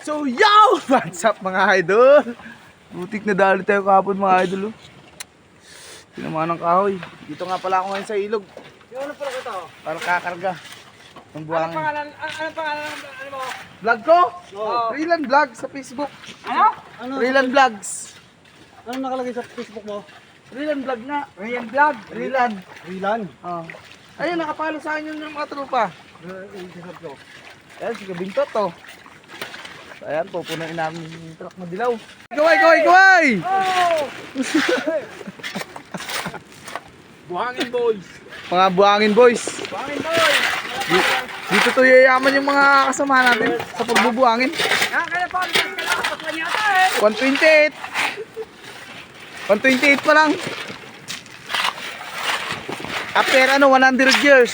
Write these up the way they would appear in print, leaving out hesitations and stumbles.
So yo! What's up mga idol? Butik na dali tayo kahapon mga idol. Tinamaan ng kahoy. Dito nga pala ako ngayon sa ilog. Yung ano pala ito? Para kakarga ng buhangin. Anong pangalan ano mo? Vlog ko? Oo. Rilan Vlog sa Facebook. Ano? Rilan Vlogs. Anong nakalagay sa Facebook mo? Rilan Vlog nga. Rian Vlog. Rilan. Rilan. Oh. Ayun, nakapalo sa akin yung mga tropa. Isasab ko. Ayan, si Kabintot to. So, ayan, pupunuin namin yung truck na dilaw. Gaway! Oh! Buhangin boys. Mga buhangin boys. Buhangin boys. Dito to yayaman yung mga kasama natin sa pagbubuhangin. Kaya pa, kailangan pa niya ito 128. 128 pa lang. After 100 years.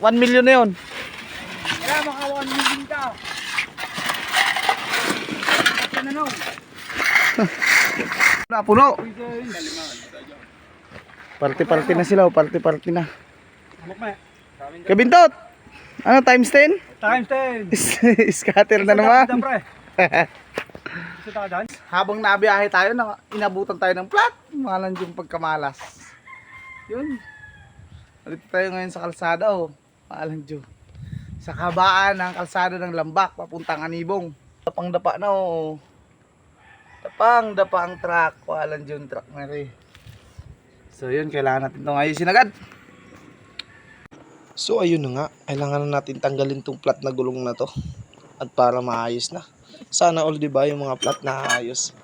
1 million na yun. Kaya maka 1 million ka. Ito na nun. Napuno. Party na sila. Party na. Amok mo Kabintot! Ano, times 10? Times 10. Scatter na naman. Isa ka dyan? Habang nabiyahe tayo, inabutan tayo ng plat. Malan yung pagkamalas. Yun. Dito tayo ngayon sa kalsada, oh. Malan yung. Sa kabaan ng kalsada ng Lambak, papuntang Anibong. Dapang-dapa na, oh. Dapang-dapa ang truck. Malan yung truck na rin. So yun, kailangan natin itong ayusin agad. So ayun na nga, kailangan na natin tanggalin tong plat na gulong na to. At para maayos na. Sana all diba yung mga plat na ayos.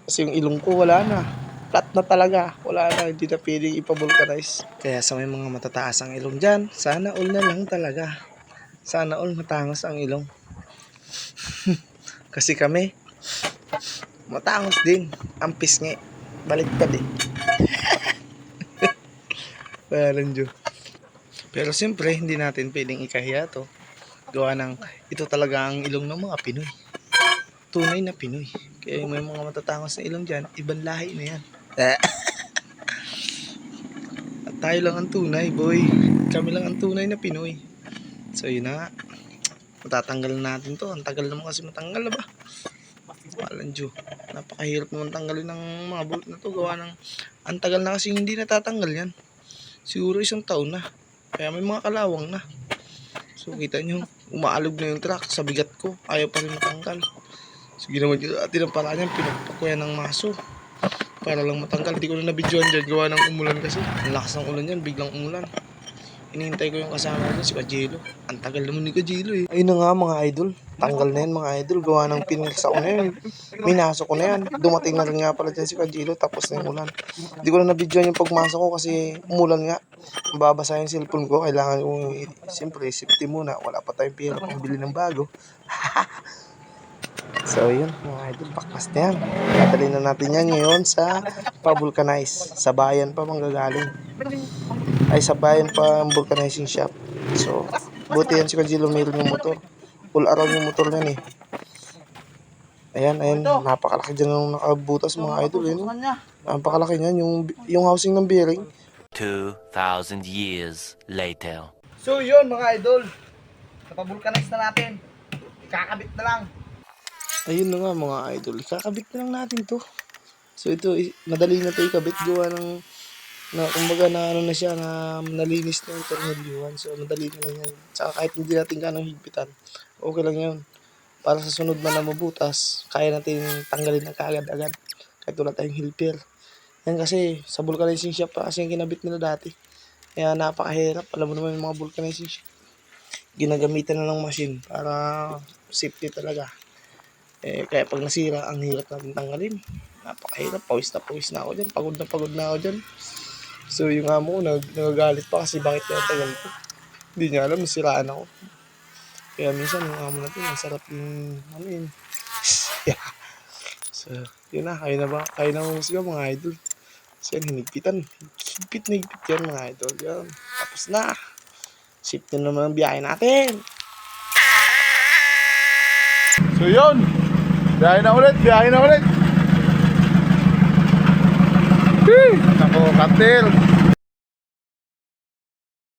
Kasi yung ilong ko wala na. Plat na talaga. Wala na, hindi na pwedeng ipavulcanize. Kaya sa may mga matataas ang ilong dyan, sana all na lang talaga. Sana all matangos ang ilong. Kasi kami, matangos din. Ang pisngi. Baliktad eh. Parang Diyo. Pero siyempre, hindi natin pwedeng ikahiya to. Gawa ng, ito talaga ang ilong ng mga Pinoy. Tunay na Pinoy. Kaya may mga matatangos na ilong dyan, ibang lahi na yan. At tayo lang ang tunay, boy. Kami lang ang tunay na Pinoy. So yun na nga. Matatanggal natin to. Ang tagal naman kasi matanggal, ba? Walang Diyo. Napakahirap naman tanggalin ng mga bolt na to. Gawa ng, ang tagal na kasi hindi natatanggal yan. Siguro 1 taon na. Kaya may mga kalawang na. So kita nyo, umaalog na yung truck sa bigat ko. Ayaw pa rin matanggal. So ginawa nyo natin ang paraan yan. Pinagpakuya ng maso. Para lang matanggal. Hindi ko na nabidyoan dyan. Gawa ng umulan kasi. Ang lakas ng ulan yan. Biglang umulan. Hinihintay ko yung kasama ko si Kajelo. Ang tagal naman ni Kajelo eh. Ayun na nga mga idol. Tanggal na yan mga idol. Gawa ng pinilsa ko na yan. Minasok ko na yan. Dumating na rin nga pala dyan si Kajelo. Tapos na yung ulan. Hindi ko na nabidyoan yung pagmasok ko kasi umulan nga. Mababasa yung cellphone ko. Kailangan ko siyempre safety muna. Wala pa tayong pera pang bili ng bago. So yun mga idol. Baklas na yan. Dadalhin na natin yan ngayon sa pa-vulcanize. Sa bayan pa manggagaling. Ay sa bayan pa ang vulcanizing shop. So buti yan si Kajelo mayroon yung motor. Full around yung motor niyan eh. Ayan, napakalaki dyan ng nakabutas mga idol. Napakalaki niyan, yung housing ng bearing. 2,000 years later. So yun mga idol. Napabulkanize na natin. Kakabit na lang. Ayun na nga mga idol, kakabit na lang natin to. So ito, madali na to ikabit. Gawa ng, kumbaga na ano na siya, na nalinis na yung tornilyohan. So madali na lang yan. Saka kahit hindi natin kanang higpitan, okay lang yun. Para sa sunod man na mabutas, kaya natin tanggalin na kaagad-agad. Kahit wala tayong helper. Yan kasi, sa vulcanizing shop pa kasi yung kinabit nila dati. Kaya napakahirap. Alam mo naman yung mga vulcanizing shop. Ginagamitan na ng machine para safety talaga. Kaya pag nasira, ang hirap natin tanggalin. Napakahirap. Pawis na ako dyan. Pagod na ako dyan. So yung amo ko, nagagalit pa kasi bakit na tagal ko. Hindi niya alam, nasiraan ako. Kaya minsan yung amo natin, masarap yung ano yun. So, yun na. Kaya na humusga mga idol. So yan, hinigpitan. Higpit yan mga idol. Yan. Tapos na. Shift na naman ang biyahe natin. So yun. Biyahe na ulit. Ako, Katil.